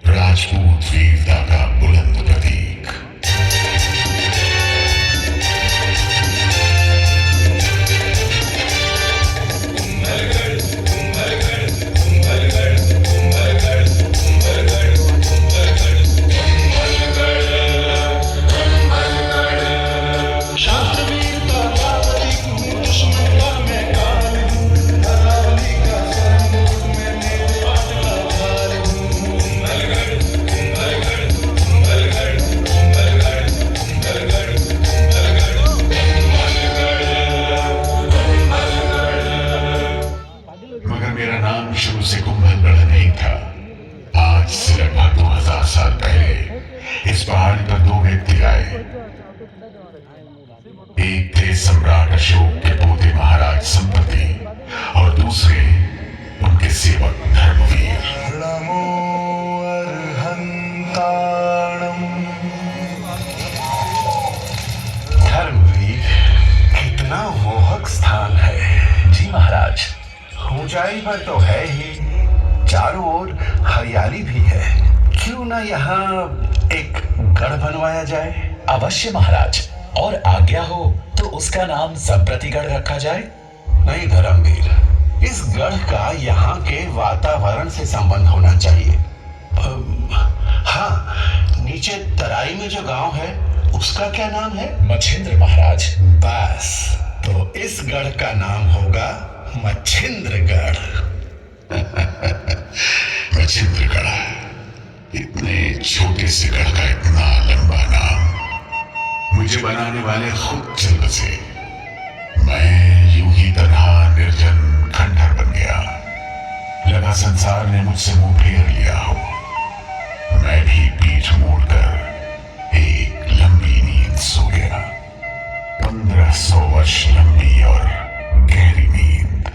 राजपूत वीरता का बुलंद प्रतीक। मगर मेरा नाम शुरू से कुंभलगढ़ नहीं था। आज से लगभग 2000 साल पहले इस पहाड़ी पर दो व्यक्ति आए। एक थे सम्राट अशोक के पोते महाराज संपत्ति और दूसरे उनके सेवक धर्मवीर। धर्मवीर, कितना मोहक स्थान है। जी महाराज। ऊंचाई पर तो है ही, चारों ओर हरियाली भी है। क्यों ना यहाँ एक गढ़ बनवाया जाए? अवश्य महाराज, और आज्ञा हो तो उसका नाम संप्रतिगढ़ रखा जाए। नहीं धर्मवीर, इस गढ़ का यहाँ के वातावरण से संबंध होना चाहिए। हाँ, नीचे तराई में जो गांव है उसका क्या नाम है? मच्छिंद्र महाराज। बस, तो इस गढ़ का नाम होगा मच्छिंद्रगढ़। मच्छिंद्रगढ़, इतने छोटे से गढ़ का इतना लंबा नाम मुझे बनाने वाले खुद चल बसे। मैं यूं ही तन्हा निर्जन खंडहर बन गया। लगा संसार ने मुझसे मुंह फेर लिया हो। मैं भी पीठ मोड़कर एक लंबी नींद सो गया। 1500 वर्ष लंबी और गहरी नींद।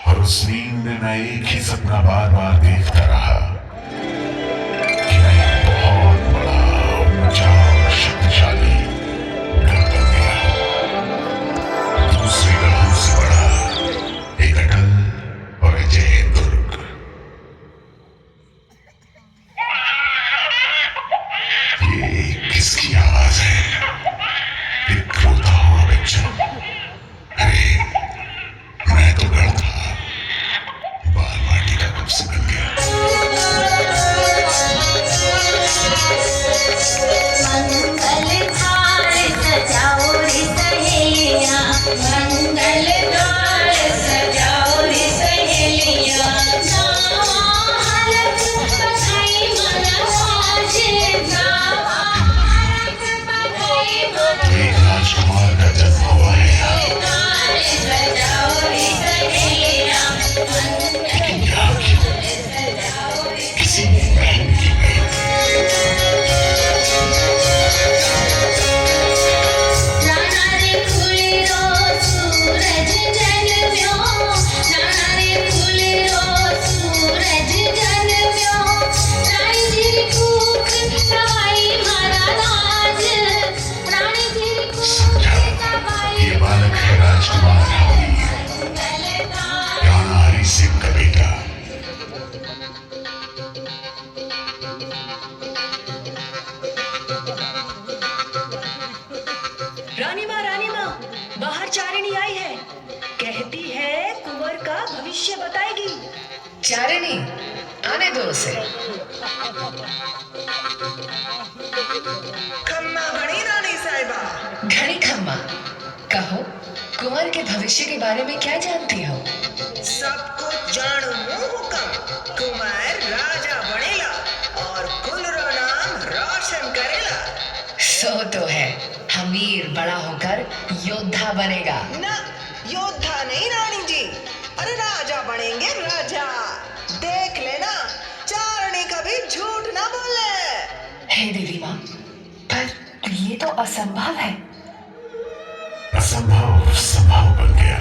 और उस नींद में मैं एक ही सपना बार बार देखता रहा कि मैं एक बहुत बड़ा, ऊंचा और शक्तिशाली गढ़ बन गया। दूसरे गढ़ों से बड़ा एक अटल और अजय दुर्ग। ये किसकी आवाज है? एक रोता हुआ बच्चा। अरे, मैं तो गढ़ था, बाल माटी का कब से बन गया। रानी माँ, बाहर चारिणी आई है। कहती है कुंवर का भविष्य बताएगी। चारिणी, आने दो उसे। खम्मा घड़ी रानी साहिबा। घड़ी खम्मा, कहो कुंवर के भविष्य के बारे में क्या जानती हो? सब कुछ जानू हुकम। कुमार राजा बनेला और कुल रो नाम रोशन करेला। सो तो है, हमीर बड़ा होकर योद्धा बनेगा। ना, योद्धा नहीं रानी जी, अरे राजा बनेंगे राजा। देख लेना, चारणी कभी झूठ ना बोले। हे देवी माँ, पर ये तो असंभव है। असंभव संभव बन गया।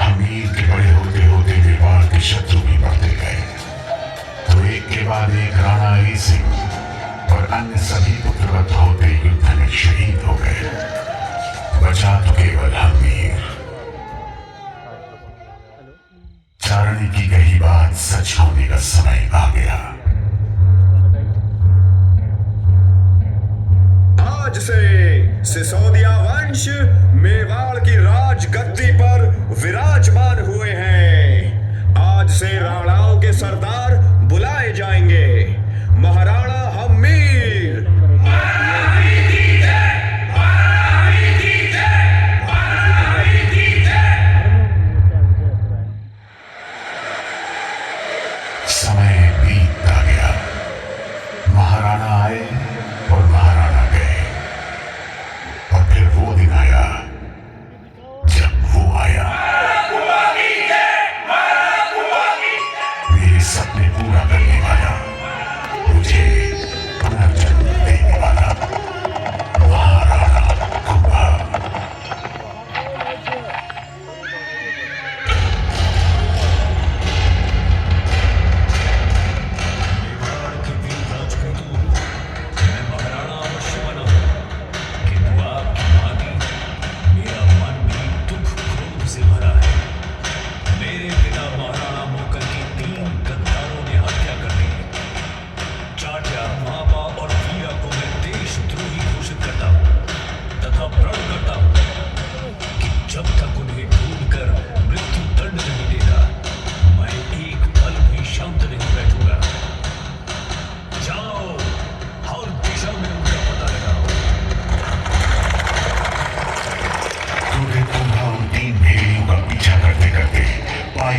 हमीर के बड़े होते होते मेवाड़ के शत्रु भी बढ़ते गए, तो एक के बाद एक राणा हरि सिंह और अन्य सभी पुत्रवत होते युद्ध में शहीद हो गए। बचा तो केवल हमीर। चारणी की कही बात सच होने का समय आ गया। आज से सिसोदिया वंश मेवाड़ की राजगद्दी पर विराजमान हुए हैं। आज से राणाओं के सरदार बुलाए जाएंगे। महाराणा हमीर। समय बीतता गया। महाराणा आए और महाराणा गए, और फिर वो दिन आया जब वो आया। मेरे सपने पूरा करने वाला, मुझे पुनर्जन्म देने वाला महाराणा कुंभा।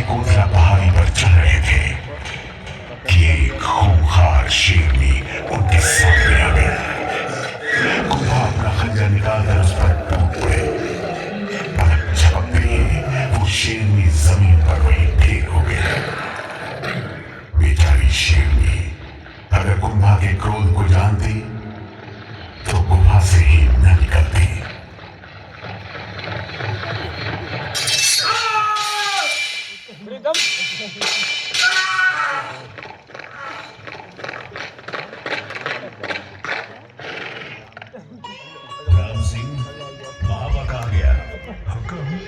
कोसला पहाड़ी पर चल रहे थे कि एक खूंखार शेरनी उनके सामने आ गया। कुंभा अपना खंजर निकालकर उस पर टूट पड़े। पलक झपकते ही वो शेरनी जमीन पर वहीं ढेर हो गई। बेचारी शेरनी अगर कुंभा के क्रोध को जानती तो गुफा से ही न निकलती। राम सिंह, महाबा कहाँ गया? हुक्म,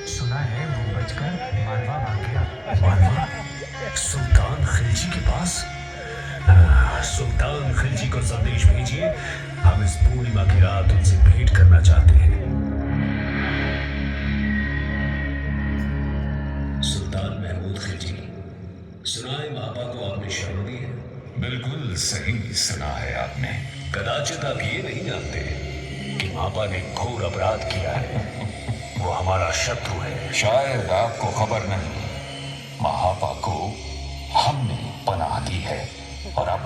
सुना है वो बचकर मालवा भाग गया। मालवा? सुल्तान खिलजी के पास? सुल्तान खिलजी को संदेश भेजिए, हम इस पूर्णिमा की रात उनसे भेंट करना चाहते हैं। सुल्तान महमूद खिलजी, सुना है महाबा को आपने शरण दी है? बिल्कुल सही सुना है आपने। कदाचित आप ये नहीं जानते कि महाबा ने घोर अपराध किया है। वो हमारा शत्रु है। शायद आपको खबर नहीं, महापा को हमने पनाह दी है और अब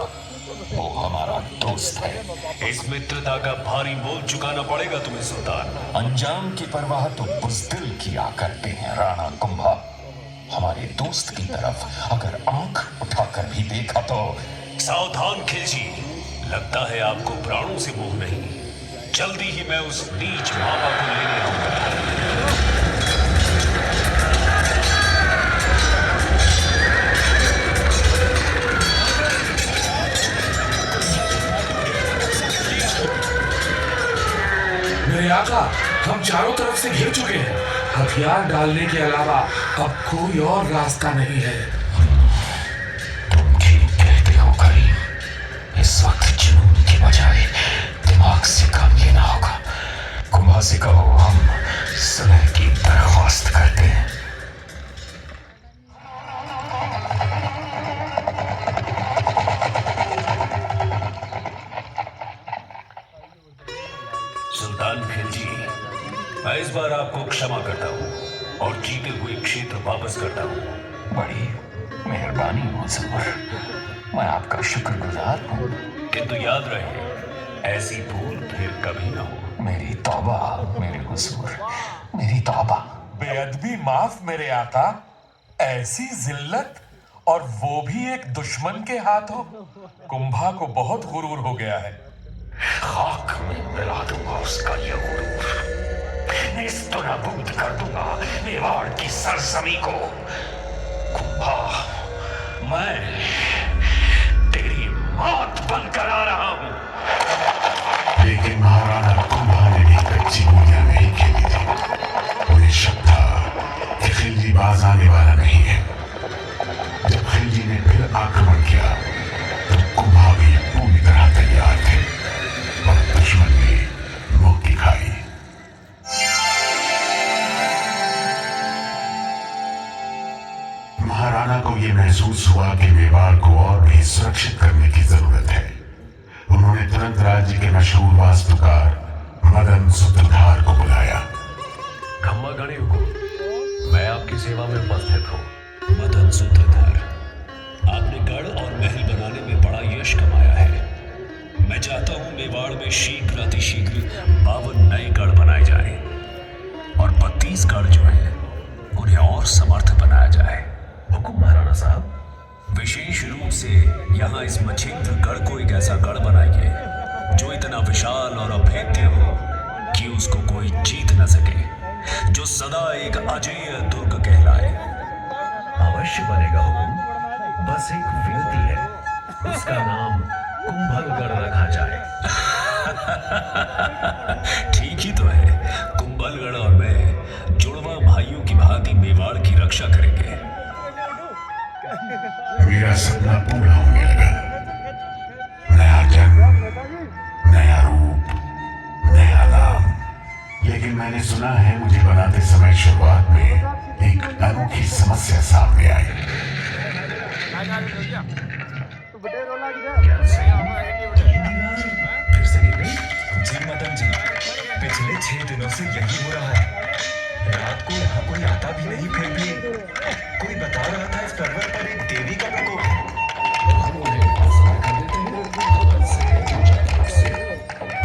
वो हमारा दोस्त है। इस मित्रता का भारी मोल चुकाना पड़ेगा तुम्हें सुल्तान। अंजाम की परवाह तो बुज़दिल किया करते हैं राणा कुंभा। हमारे दोस्त की तरफ अगर आंख उठाकर भी देखा तो। सावधान खिलजी, लगता है आपको प्राणों से मोह नहीं। जल्दी ही मैं उस नीच महाबा को लेने आऊंगा। मेरे आका, हम चारों तरफ से घिर चुके हैं। हथियार डालने के अलावा अब कोई और रास्ता नहीं है। तुम ठीक कहते हो करीम। इस वक्त जुनून की बजाय दिमाग से काम लेना होगा। कुंभा कुंभा से कहो हम सुलह की दरख्वास्त करते हैं। सुल्तान खिलजी, मैं इस बार आपको क्षमा करता हूँ और जीते हुए क्षेत्र वापस करता हूँ। बड़ी मेहरबानी हुजूर, मैं आपका शुक्रगुजार हूँ। किंतु याद रहे, ऐसी भूल फिर कभी ना हो। मेरी तौबा मेरे हुजूर, मेरी तौबा। बेअदबी माफ मेरे आका, ऐसी जिल्लत और वो भी एक दुश्मन के हाथों। कुंभा को बहुत गुरूर हो गया है। खाक में मिला दूंगा उसका ये गुरूर, नेस्तो नाबूद कर दूंगा मेवाड़ की सरजमी को। कुंभा, मैं तेरी मौत बनकर आ रहा हूं। लेकिन महाराणा कुंभा ने भी कच्ची गोलियां नहीं खेली थी। उन्हें शक था कि खिलजी बाज आने वाला नहीं है। जब खिलजी ने फिर आक्रमण किया तो कुंभा भी पूरी तरह तैयार थे और दुश्मन ने मुक्ति खाई। महाराणा को यह महसूस हुआ कि मेवाड़ को और भी सुरक्षित करने की जरूरत है। उन्होंने तुरंत राज्य के मशहूर वास्तुकार मदन सूत्रधार को बुलाया। खम्मा गणे हुकुम, मैं आपकी सेवा में उपस्थित हूँ। मदन सूत्रधार, आपने गढ़ और महल बनाने में बड़ा यश कमाया है। मैं चाहता हूँ मेवाड़ में शीघ्र अतिशीघ्र 52 नए गढ़ बनाए जाएं और 32 गढ़ जो हैं उन्हें और समर्थ बनाया जाए। हुकुम महाराणा साहब। विशेष रूप से यहाँ इस मछेंद्र गढ़ को एक ऐसा गढ़ बनाइए जो इतना विशाल और अभेद्य हो कि उसको कोई जीत न सके, जो सदा एक अजेय दुर्ग कहलाए। अवश्य बनेगा हुकुम, बस एक विनती है, उसका नाम कुंभलगढ़ रखा जाए। ठीक ही तो है, कुंभलगढ़ और मैं जुड़वा भाइयों की भांति मेवाड़ की रक्षा करेंगे। मेरा सपना पूरा होने लगा। नया जन्म, नया रूप, नया नाम। लेकिन मैंने सुना है मुझे बनाते समय शुरुआत में एक अनोखी समस्या सामने आई। फिर से गिरे? जी मदन जी, पिछले 6 दिनों से यही हो रहा है। रात को यहाँ कोई आता भी नहीं, फिर भी कोई बता रहा था इस पर्वत पर एक देवी का प्रकोप है।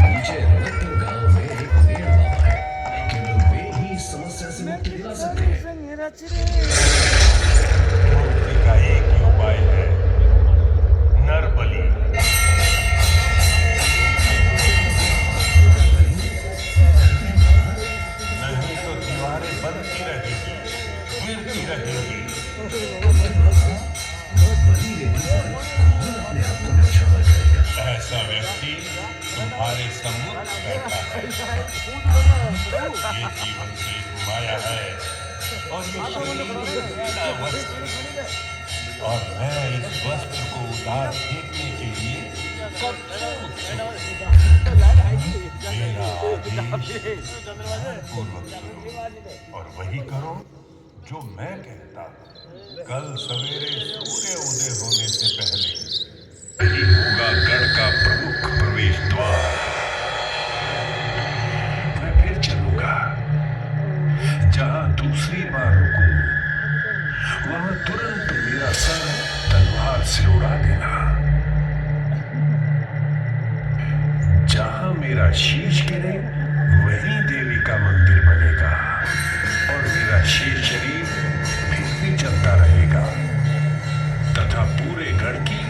नीचे रत्न गांव में एक मेड़ बाबा है, केवल वे ही इस समस्या से मुक्ति दिला सकते हैं। मुक्ति का एक ही उपाय है, नरबली। नहीं तो दीवारें बनती रहेगी, गिरती रहेगी। ऐसा व्यक्ति तुम्हारे सम्मुख बैठा है। ये जीवन की एक माया है और ये शरीर मेरा वस्त्र, और मैं इस वस्त्र को उतार फेंकने के लिए सबसे उत्सुक हूं। मेरा आदेश पूर्वक सुनो और वही करो जो मैं कहता हूं। कल सवेरे सूर्य उदय होने से पहले यही होगा गढ़ का प्रमुख प्रवेश द्वार। मैं फिर चलूंगा। जहां दूसरी बार रुकूं, वहां तुरंत मेरा सर तलवार से उड़ा देना। जहां मेरा शीश गिरे, वहीं देवी का मंदिर बनेगा और मेरा शेष शरीर फिर भी चलता रहेगा तथा पूरे गढ़ की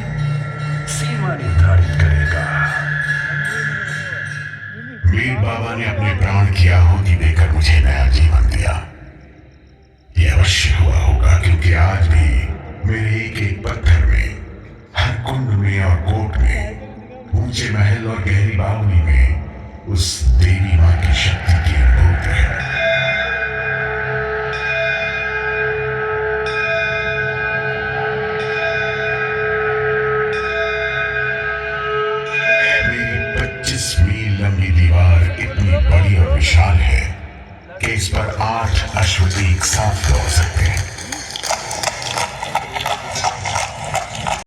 सीमा निर्धारित करेगा। मीर बाबा ने अपने प्राण की आहुति देकर मुझे नया जीवन दिया। यह अवश्य हुआ होगा, क्योंकि आज भी मेरे एक एक पत्थर में, हर कुंड में और कोट में, ऊंचे महल और गहरी बावली में उस देवी मां की शक्ति की अनुभूति है। मेरी 25 मील लंबी दीवार इतनी बड़ी और विशाल विशाल है कि इस पर 8 अश्व एक साथ दौड़ सकते हैं।